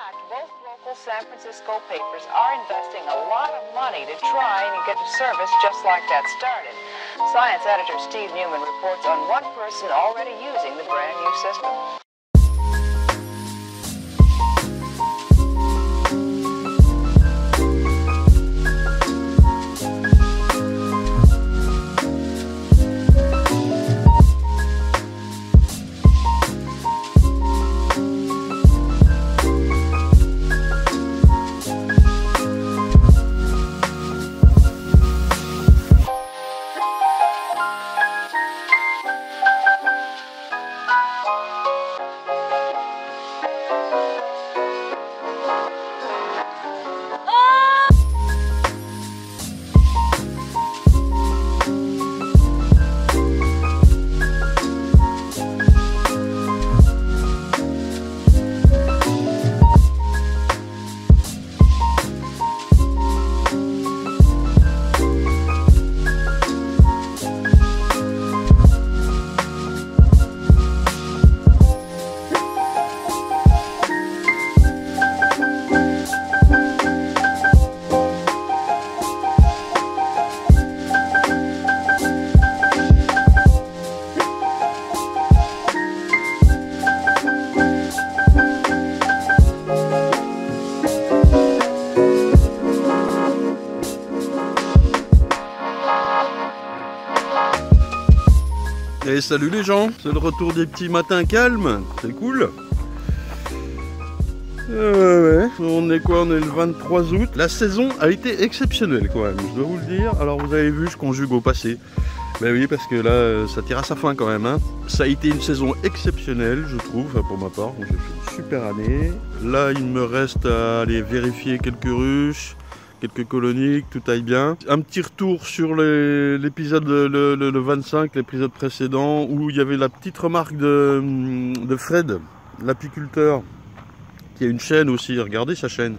fact, both local San Francisco papers are investing a lot of money to try and get a service just like that started. Science editor Steve Newman reports on one person already using the brand new system. Et salut les gens, c'est le retour des petits matins calmes, c'est cool. Ouais. On est quoi? On est le 23 août. La saison a été exceptionnelle quand même, je dois vous le dire. Alors vous avez vu, je conjugue au passé. Ben oui, parce que là, ça tire à sa fin quand même. Hein. Ça a été une saison exceptionnelle, je trouve, enfin, pour ma part. J'ai fait une super année. Là, il me reste à aller vérifier quelques ruches, quelques colonies, que tout aille bien. Un petit retour sur l'épisode le 25, l'épisode précédent, où il y avait la petite remarque de Fred, l'apiculteur, qui a une chaîne aussi, regardez sa chaîne,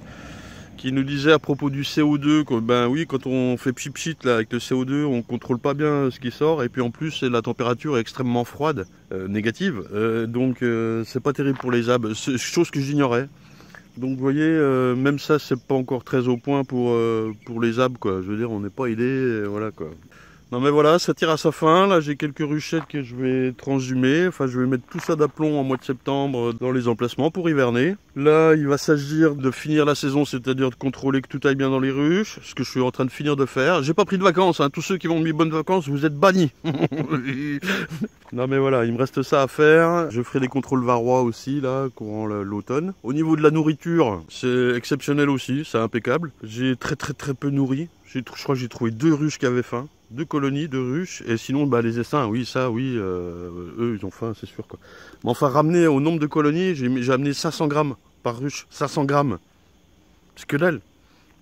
qui nous disait à propos du CO2, que ben oui, quand on fait pchit là avec le CO2, on contrôle pas bien ce qui sort, et puis en plus la température est extrêmement froide, négative, donc c'est pas terrible pour les abeilles, chose que j'ignorais. Donc vous voyez, même ça c'est pas encore très au point pour les abeilles quoi. Je veux dire, on n'est pas aidé, voilà quoi. Non mais voilà, ça tire à sa fin. Là j'ai quelques ruchettes que je vais transhumer. Enfin je vais mettre tout ça d'aplomb en mois de septembre dans les emplacements pour hiverner. Là il va s'agir de finir la saison, c'est-à-dire de contrôler que tout aille bien dans les ruches. Ce que je suis en train de finir de faire. J'ai pas pris de vacances, hein. Tous ceux qui vont mis bonnes vacances, vous êtes bannis. Non mais voilà, il me reste ça à faire. Je ferai des contrôles varrois aussi là, courant l'automne. Au niveau de la nourriture, c'est exceptionnel aussi, c'est impeccable. J'ai très peu nourri. Je crois que j'ai trouvé 2 ruches qui avaient faim. 2 colonies, 2 ruches, et sinon bah, les essaims, oui, ça, oui, eux ils ont faim, c'est sûr quoi. Mais enfin, ramené au nombre de colonies, j'ai amené 500 grammes par ruche, 500 grammes. C'est que dalle.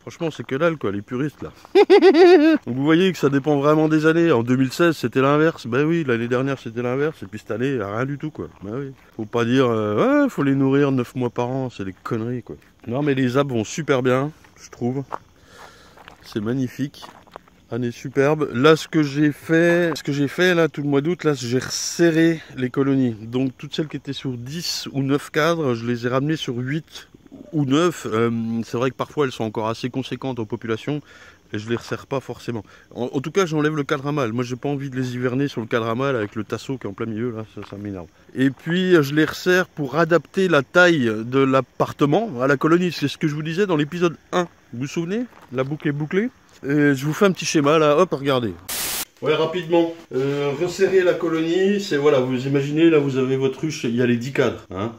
Franchement, c'est que dalle quoi, les puristes là. Donc vous voyez que ça dépend vraiment des années. En 2016, c'était l'inverse. Ben oui, l'année dernière, c'était l'inverse. Et puis cette année, rien du tout quoi. Ben oui. Faut pas dire, ouais, faut les nourrir 9 mois par an, c'est des conneries quoi. Non, mais les abeilles vont super bien, je trouve. C'est magnifique. Année superbe. Là, ce que j'ai fait là tout le mois d'août, là, j'ai resserré les colonies. Donc toutes celles qui étaient sur 10 ou 9 cadres, je les ai ramenées sur 8 ou 9. C'est vrai que parfois elles sont encore assez conséquentes en population et je les resserre pas forcément. En tout cas, j'enlève le cadre à mâle. Moi, j'ai pas envie de les hiverner sur le cadre à mâle avec le tasseau qui est en plein milieu là, ça m'énerve. Et puis je les resserre pour adapter la taille de l'appartement à la colonie. C'est ce que je vous disais dans l'épisode 1. Vous vous souvenez? La boucle est bouclée. Et je vous fais un petit schéma là, hop, regardez. Ouais, rapidement. Resserrer la colonie, c'est voilà, vous imaginez, là vous avez votre ruche, il y a les 10 cadres. Hein.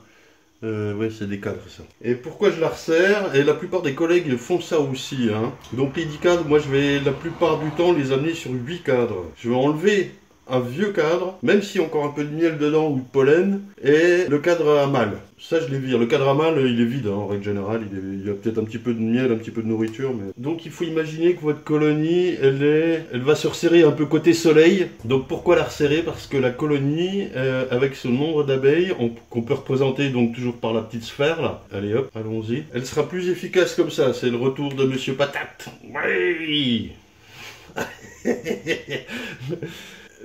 Ouais, c'est des cadres ça. Et pourquoi je la resserre? Et la plupart des collègues font ça aussi. Hein. Donc les 10 cadres, moi je vais la plupart du temps les amener sur 8 cadres. Je vais enlever un vieux cadre, même s'il y a encore un peu de miel dedans ou de pollen, et le cadre à mâle. Ça, je les vire. Le cadre à mâle, il est vide, hein, en règle générale. Il y a peut-être un petit peu de miel, un petit peu de nourriture. Mais... Donc, il faut imaginer que votre colonie, elle va se resserrer un peu côté soleil. Donc, pourquoi la resserrer? Parce que la colonie, avec ce nombre d'abeilles, qu'on peut représenter donc toujours par la petite sphère, là. Allez, hop, allons-y. Elle sera plus efficace comme ça. C'est le retour de Monsieur Patate. Oui.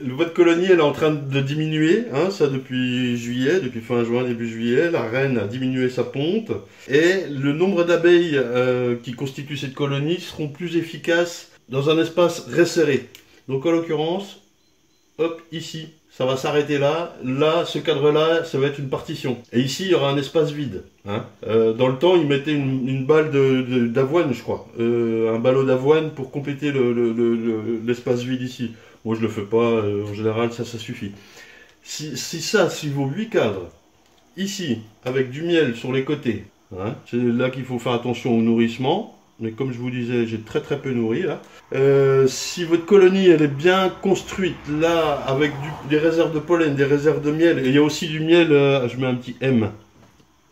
votre colonie elle est en train de diminuer, hein, ça depuis juillet, depuis fin juin, début juillet. La reine a diminué sa ponte. Et le nombre d'abeilles qui constituent cette colonie seront plus efficaces dans un espace resserré. Donc en l'occurrence, hop, ici, ça va s'arrêter là. Là, ce cadre-là, ça va être une partition. Et ici, il y aura un espace vide. Hein. Dans le temps, ils mettaient une balle d'avoine, je crois. Un ballot d'avoine pour compléter l'espace vide ici. Moi, je le fais pas. En général, ça suffit. Si vos 8 cadres, ici, avec du miel sur les côtés, hein, c'est là qu'il faut faire attention au nourrissement. Mais comme je vous disais, j'ai très peu nourri là. Si votre colonie elle est bien construite là, avec des réserves de pollen, des réserves de miel, et il y a aussi du miel, je mets un petit M,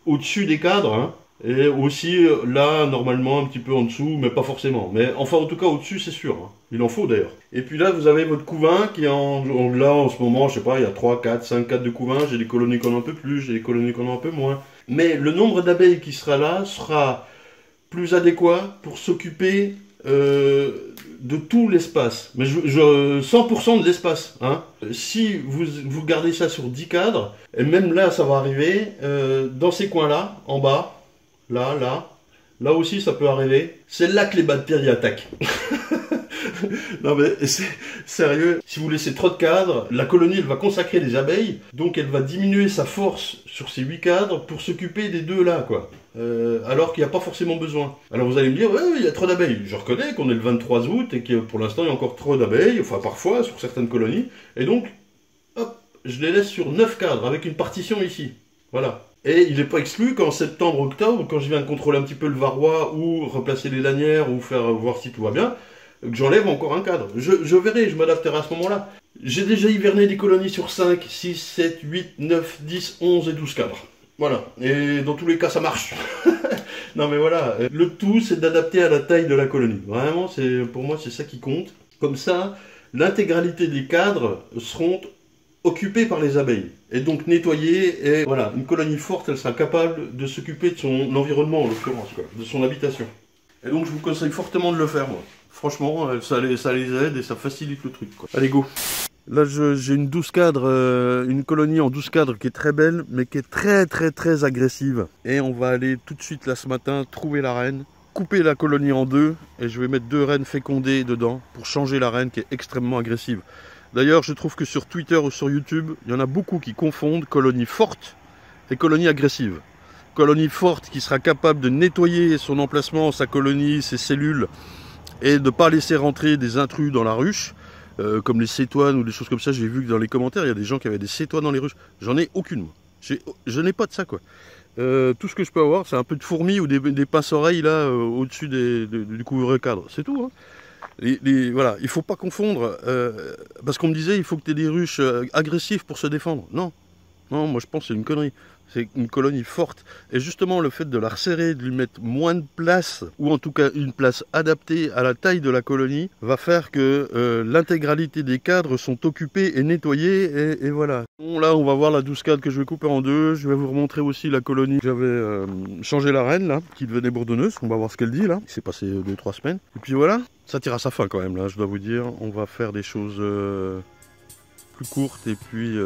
au-dessus des cadres, hein, et aussi là, normalement, un petit peu en dessous, mais pas forcément. Mais enfin, en tout cas, au-dessus, c'est sûr. Hein. Il en faut d'ailleurs. Et puis là, vous avez votre couvain qui est là en ce moment, je sais pas, il y a 3, 4, 5 cadres de couvain. J'ai des colonies qui en ont un peu plus, j'ai des colonies qui en ont un peu moins. Mais le nombre d'abeilles qui sera là sera plus adéquat pour s'occuper de tout l'espace, mais 100% de l'espace. Hein. Si vous gardez ça sur 10 cadres, et même là ça va arriver, dans ces coins-là, en bas, là aussi ça peut arriver, c'est là que les bactéries attaquent. Non mais c'est sérieux, si vous laissez trop de cadres, la colonie elle va consacrer des abeilles, donc elle va diminuer sa force sur ces 8 cadres pour s'occuper des deux là quoi. Alors qu'il n'y a pas forcément besoin. Alors vous allez me dire, ouais, il y a trop d'abeilles. Je reconnais qu'on est le 23 août et que pour l'instant il y a encore trop d'abeilles, enfin parfois sur certaines colonies, et donc, hop, je les laisse sur 9 cadres avec une partition ici. Voilà. Et il n'est pas exclu qu'en septembre, octobre, quand je viens contrôler un petit peu le varroa ou replacer les lanières ou faire voir si tout va bien, que j'enlève encore un cadre. Je verrai, je m'adapterai à ce moment-là. J'ai déjà hiverné des colonies sur 5, 6, 7, 8, 9, 10, 11 et 12 cadres. Voilà, et dans tous les cas ça marche. Non mais voilà, le tout c'est d'adapter à la taille de la colonie. Vraiment, pour moi c'est ça qui compte. Comme ça, l'intégralité des cadres seront occupés par les abeilles. Et donc nettoyés, et voilà, une colonie forte elle sera capable de s'occuper de son environnement en l'occurrence, de son habitation. Et donc je vous conseille fortement de le faire moi. Franchement, ça les aide et ça facilite le truc quoi. Allez go. Là j'ai une 12 cadres, une colonie en 12 cadres qui est très belle, mais qui est très agressive. Et on va aller tout de suite là ce matin trouver la reine, couper la colonie en deux, et je vais mettre 2 reines fécondées dedans pour changer la reine qui est extrêmement agressive. D'ailleurs je trouve que sur Twitter ou sur YouTube, il y en a beaucoup qui confondent colonie forte et colonie agressive. Colonie forte qui sera capable de nettoyer son emplacement, sa colonie, ses cellules, et de ne pas laisser rentrer des intrus dans la ruche. Comme les cétoines ou des choses comme ça, j'ai vu que dans les commentaires, il y a des gens qui avaient des cétoines dans les ruches. J'en ai aucune. Je n'ai pas de ça, quoi. Tout ce que je peux avoir, c'est un peu de fourmis ou des pinces-oreilles, là, au-dessus du couvre-cadre. C'est tout, hein. Voilà, il ne faut pas confondre. Parce qu'on me disait, il faut que tu aies des ruches agressives pour se défendre. Non, moi je pense que c'est une connerie. C'est une colonie forte. Et justement, le fait de la resserrer, de lui mettre moins de place, ou en tout cas une place adaptée à la taille de la colonie, va faire que l'intégralité des cadres sont occupés et nettoyés. Et voilà. Bon, là, on va voir la 12 cadres que je vais couper en deux. Je vais vous remontrer aussi la colonie. J'avais changé la reine, là, qui devenait bourdonneuse. On va voir ce qu'elle dit, là. Il s'est passé 2-3 semaines. Et puis voilà, ça tire à sa fin quand même, là, je dois vous dire. On va faire des choses... plus courte et puis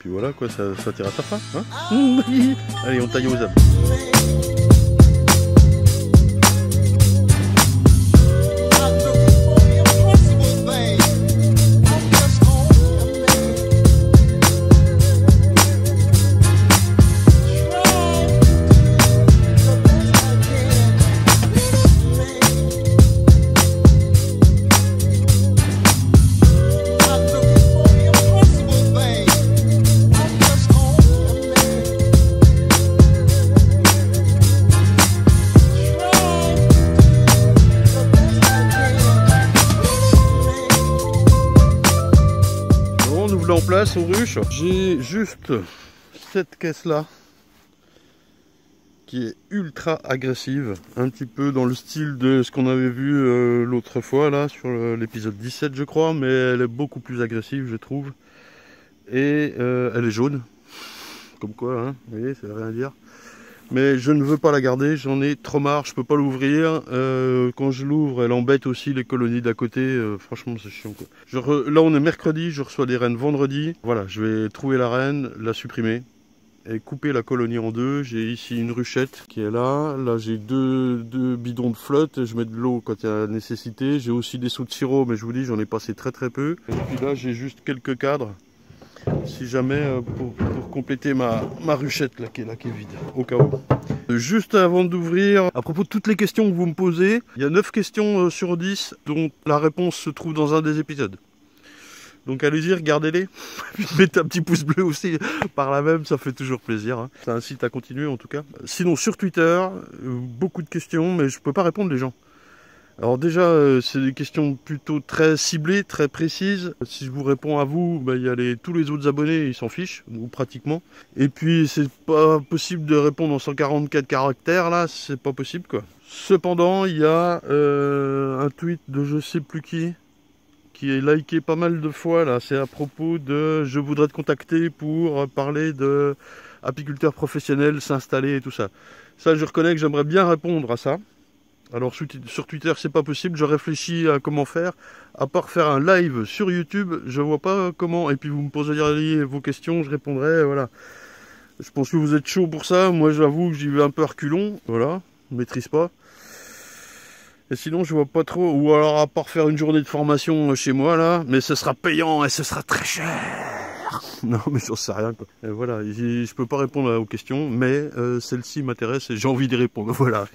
voilà quoi, ça tire à sa fin hein. Allez, on taille aux âmes. En place aux ruches, j'ai juste cette caisse là qui est ultra agressive, un petit peu dans le style de ce qu'on avait vu l'autre fois là sur l'épisode 17 je crois, mais elle est beaucoup plus agressive je trouve, et elle est jaune comme quoi hein, vous voyez, ça veut rien dire. Mais je ne veux pas la garder, j'en ai trop marre, je peux pas l'ouvrir. Quand je l'ouvre, elle embête aussi les colonies d'à côté. Franchement, c'est chiant quoi. Là, on est mercredi, je reçois des rennes vendredi. Voilà, je vais trouver la reine, la supprimer et couper la colonie en deux. J'ai ici une ruchette qui est là. Là, j'ai deux bidons de flotte. Je mets de l'eau quand il y a nécessité. J'ai aussi des seaux de sirop, mais je vous dis, j'en ai passé très peu. Et puis là, j'ai juste quelques cadres. Si jamais pour compléter ma ruchette là qui est vide au cas où. Juste avant d'ouvrir, à propos de toutes les questions que vous me posez, il y a 9 questions sur 10 dont la réponse se trouve dans un des épisodes. Donc allez-y, regardez-les. Mettez un petit pouce bleu aussi par là même, ça fait toujours plaisir. Hein. Ça incite à continuer en tout cas. Sinon sur Twitter, beaucoup de questions, mais je peux pas répondre les gens. Alors déjà, c'est des questions plutôt très ciblées, très précises. Si je vous réponds à vous, bah, y a tous les autres abonnés, ils s'en fichent, ou pratiquement. Et puis, c'est pas possible de répondre en 144 caractères, là, c'est pas possible, quoi. Cependant, il y a un tweet de je sais plus qui est liké pas mal de fois, là. C'est à propos de « Je voudrais te contacter pour parler de apiculteurs professionnels, s'installer et tout ça ». Ça, je reconnais que j'aimerais bien répondre à ça. Alors sur Twitter c'est pas possible, je réfléchis à comment faire, à part faire un live sur YouTube, je vois pas comment, et puis vous me poseriez vos questions, je répondrai, voilà. Je pense que vous êtes chaud pour ça, moi j'avoue que j'y vais un peu à reculons, voilà, je maîtrise pas. Et sinon je vois pas trop, ou alors à part faire une journée de formation chez moi là, mais ce sera payant et ce sera très cher. Non mais j'en sais rien quoi. Et voilà, je peux pas répondre aux questions, mais celle-ci m'intéresse et j'ai envie d'y répondre, voilà.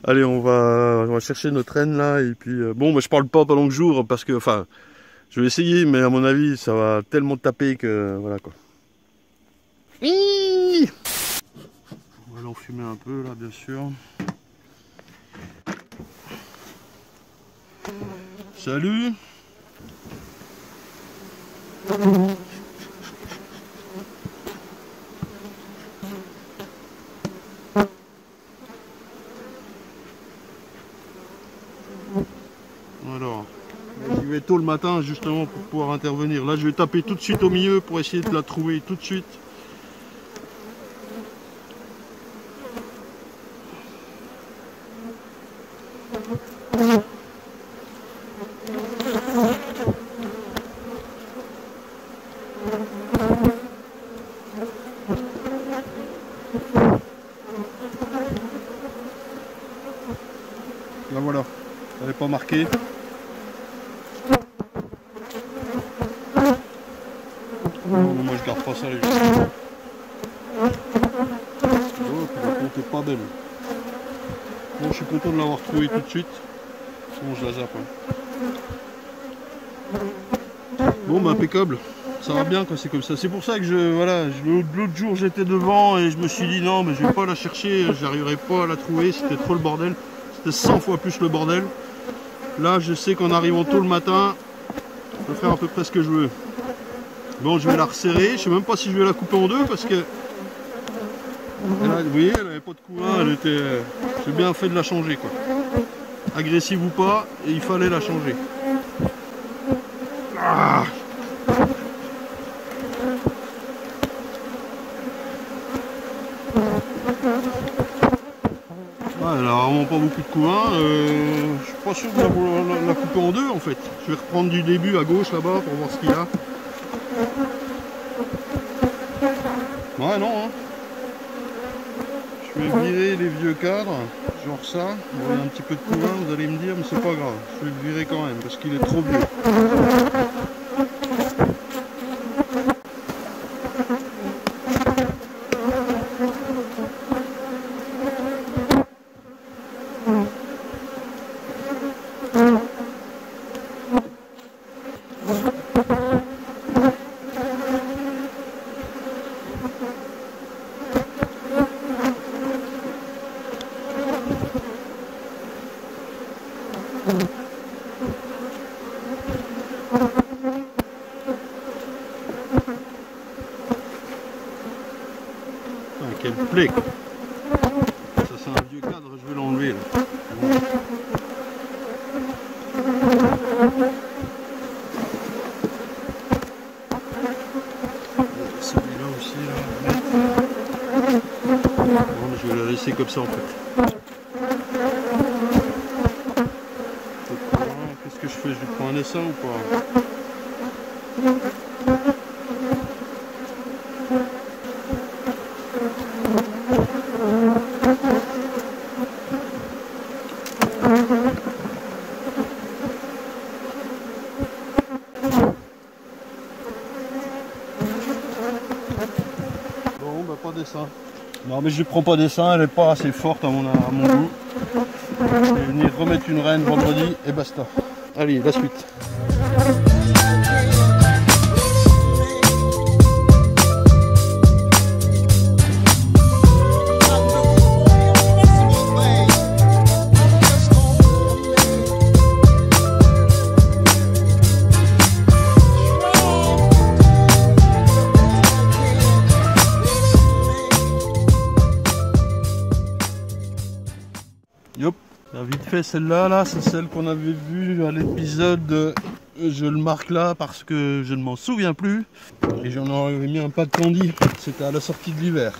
Allez, on va chercher notre reine là, et puis bon, bah, je parle pas pendant que j'ouvre parce que, enfin, je vais essayer, mais à mon avis, ça va tellement taper que, voilà quoi. On va l'enfumer un peu là, bien sûr. Salut. Alors, j'y vais tôt le matin justement pour pouvoir intervenir. Là, je vais taper tout de suite au milieu pour essayer de la trouver tout de suite. Là voilà, elle n'est pas marquée. Non, moi je garde pas ça les gens. Oh, par contre, t'es pas belle. Bon, je suis content de l'avoir trouvée tout de suite. Bon, je la zappe. Hein. Bon, bah impeccable. Ça va bien quand c'est comme ça. C'est pour ça que voilà, l'autre jour j'étais devant et je me suis dit non, mais je vais pas la chercher, j'arriverai pas à la trouver, c'était trop le bordel. C'était 100 fois plus le bordel. Là, je sais qu'en arrivant tôt le matin, je peux faire à peu près ce que je veux. Bon, je vais la resserrer. Je sais même pas si je vais la couper en deux parce que... vous voyez, elle n'avait pas de couin, elle était... J'ai bien fait de la changer, quoi. Agressive ou pas, et il fallait la changer. Ah, elle a vraiment pas beaucoup de couin. Je suis pas sûr de la couper en deux en fait. Je vais reprendre du début à gauche là-bas pour voir ce qu'il y a. Ouais, non. Hein. Je vais virer les vieux cadres, genre ça. Bon, il y a un petit peu de couin, vous allez me dire, mais c'est pas grave. Je vais le virer quand même parce qu'il est trop vieux. Quelle plaie quoi. Ça c'est un vieux cadre, je vais l'enlever là. Bon. Celui-là aussi là. je vais la laisser comme ça en fait. Qu'est-ce que je fais? Je lui prends un essaim ou pas? Bon, bah pas d'essaim. Non mais je lui prends pas d'essaim, elle est pas assez forte à mon goût. Je vais venir remettre une reine vendredi et basta. Allez, la suite. Yop. Vite fait, celle-là, là, c'est celle qu'on avait vue à l'épisode. Je le marque là parce que je ne m'en souviens plus. Et j'en aurais mis un pas de candy. C'était à la sortie de l'hiver.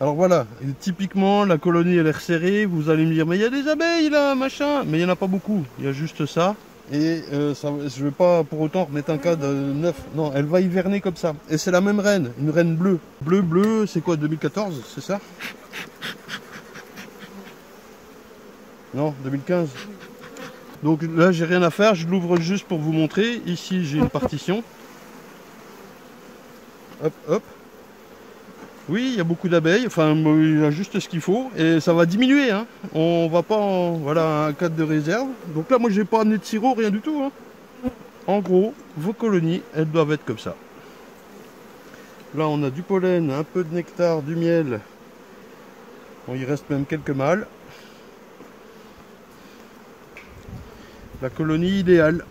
Alors voilà, et typiquement la colonie elle est resserrée. Vous allez me dire, mais il y a des abeilles là, machin. Mais il n'y en a pas beaucoup. Il y a juste ça. Et ça, je ne vais pas pour autant remettre un cas de neuf. Non, elle va hiverner comme ça. Et c'est la même reine, une reine bleue. Bleu, c'est quoi, 2014, c'est ça? Non, 2015. Donc là, j'ai rien à faire, je l'ouvre juste pour vous montrer. Ici, j'ai une partition. Hop, hop. Oui, il y a beaucoup d'abeilles, enfin, il y a juste ce qu'il faut. Et ça va diminuer, hein. On va pas en... Voilà, un cadre de réserve. Donc là, moi, j'ai pas amené de sirop, rien du tout, hein. En gros, vos colonies, elles doivent être comme ça. Là, on a du pollen, un peu de nectar, du miel. Bon, il reste même quelques mâles. La colonie idéale.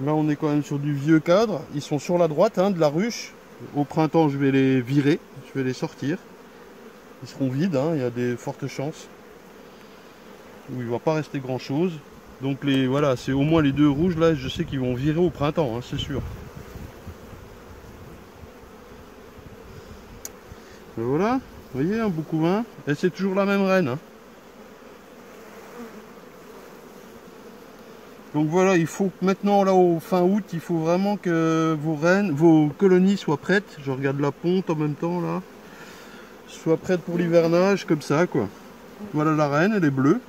Là on est quand même sur du vieux cadre. Ils sont sur la droite hein, de la ruche. Au printemps je vais les virer. Je vais les sortir. Ils seront vides. Hein, il y a des fortes chances. Où il ne va pas rester grand chose. Donc les voilà, c'est au moins les deux rouges là. Je sais qu'ils vont virer au printemps. Hein, c'est sûr. Et voilà. Vous voyez un beau couvain. Et c'est toujours la même reine. Hein. Donc voilà, il faut que maintenant là au fin août, il faut vraiment que vos colonies soient prêtes. Je regarde la ponte en même temps là. Soient prêtes pour l'hivernage comme ça quoi. Voilà la reine, elle est bleue.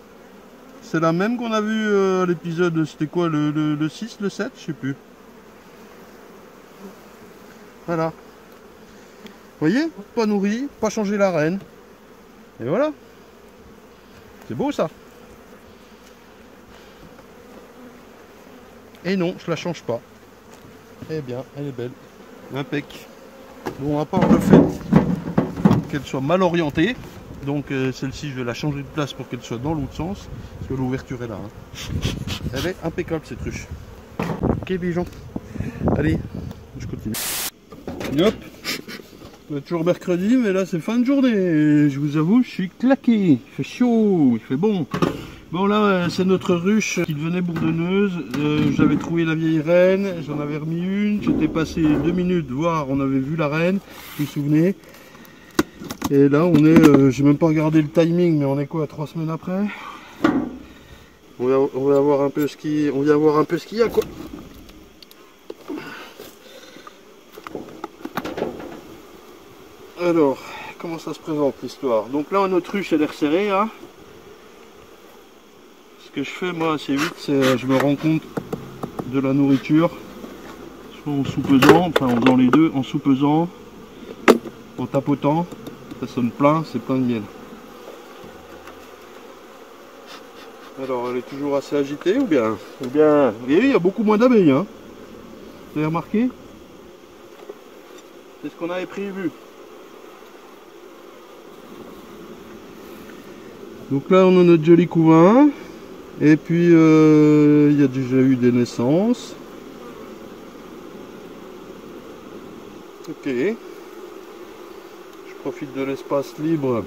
C'est la même qu'on a vu à l'épisode, c'était quoi, le 6, le 7, je sais plus. Voilà. Vous voyez, pas nourri, pas changé la reine. Et voilà. C'est beau ça. Et non, je la change pas. Eh bien, elle est belle. Impec. Bon, à part le fait qu'elle soit mal orientée, donc celle-ci, je vais la changer de place pour qu'elle soit dans l'autre sens, parce que l'ouverture est là. Hein. Elle est impeccable cette ruche. Ok, pigeon. Allez, je continue. Hop. On est toujours mercredi, mais là c'est fin de journée. Et je vous avoue, je suis claqué. Il fait chaud, il fait bon. Bon là c'est notre ruche qui devenait bourdonneuse, j'avais trouvé la vieille reine, j'en avais remis une, j'étais passé 2 minutes voir, on avait vu la reine, vous vous souvenez. Et là on est, j'ai même pas regardé le timing, mais on est quoi, 3 semaines après. On va voir un peu ce qu'il y a quoi. Alors, comment ça se présente l'histoire? Donc là notre ruche elle est resserrée hein. Ce que je fais moi assez vite, c'est je me rends compte de la nourriture, soit en sous-pesant, enfin en faisant les deux, en sous-pesant, en tapotant, ça sonne plein, c'est plein de miel. Alors elle est toujours assez agitée ou bien oui, il y a beaucoup moins d'abeilles, hein. Vous avez remarqué? C'est ce qu'on avait prévu. Donc là on a notre joli couvain. Et puis il y a déjà eu des naissances. Ok. Je profite de l'espace libre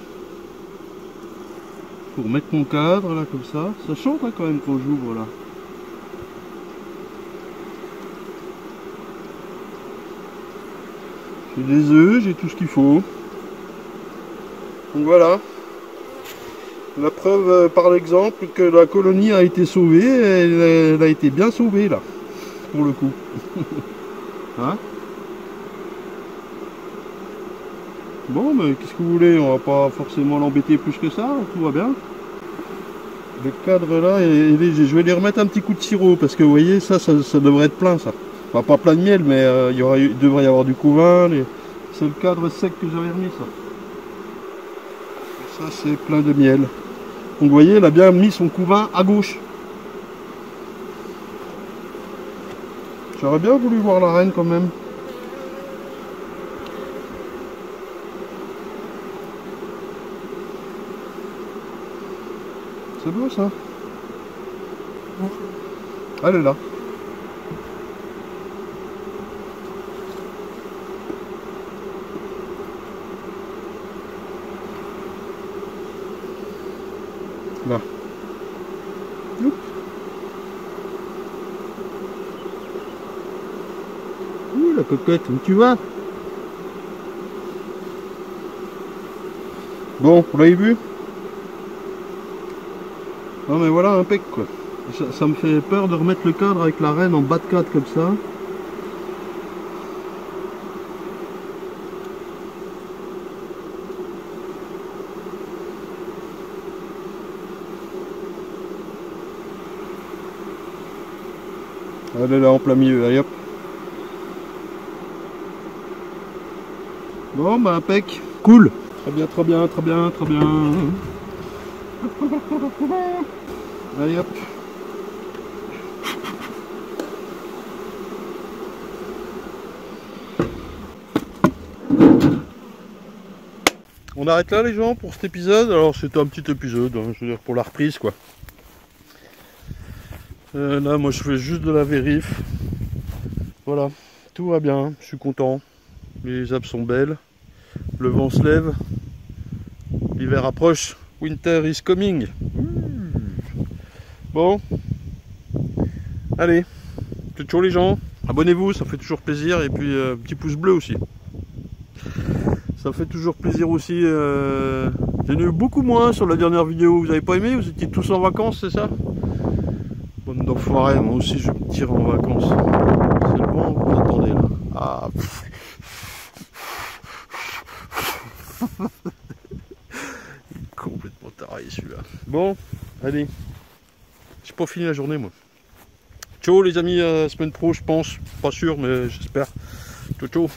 pour mettre mon cadre là comme ça. Ça chante hein, quand même quand j'ouvre là. J'ai des œufs, j'ai tout ce qu'il faut. Donc voilà. La preuve par l'exemple que la colonie a été sauvée, elle a été bien sauvée là, pour le coup. Hein? Bon, mais qu'est-ce que vous voulez, on va pas forcément l'embêter plus que ça, tout va bien. Le cadre là est léger, je vais lui remettre un petit coup de sirop, parce que vous voyez, ça devrait être plein ça. Enfin, pas plein de miel, mais il devrait y avoir du couvain, c'est le cadre sec que j'avais remis ça. Et ça c'est plein de miel. Donc vous voyez, elle a bien mis son couvain à gauche. J'aurais bien voulu voir la reine quand même. C'est beau ça. Elle est là. Là. Oups. Ouh la cocotte, où tu vas? Bon, vous l'avez vu? Non mais voilà, impec quoi. Ça me fait peur de remettre le cadre avec la reine en bas de cadre comme ça. Elle est là en plein milieu, allez hop. Bon bah impec. Cool. Très bien, très bien, très bien, très bien. Allez hop. On arrête là les gens pour cet épisode. Alors c'était un petit épisode, hein, je veux dire pour la reprise quoi. Là moi je fais juste de la vérif. Voilà, tout va bien, je suis content. Les arbres sont belles. Le vent se lève. L'hiver approche. Winter is coming. Bon. Allez. Ciao les gens. Abonnez-vous, ça fait toujours plaisir. Et puis petit pouce bleu aussi. Ça fait toujours plaisir aussi. J'en ai eu beaucoup moins sur la dernière vidéo. Vous avez pas aimé? Vous étiez tous en vacances, c'est ça? Bonne d'enfoiré, moi aussi je vais me tirer en vacances. C'est le vent, vous attendez là. Ah. Il est complètement taré celui-là. Bon, allez. J'ai pas fini la journée moi. Ciao les amis, semaine pro je pense. Pas sûr mais j'espère. Ciao ciao.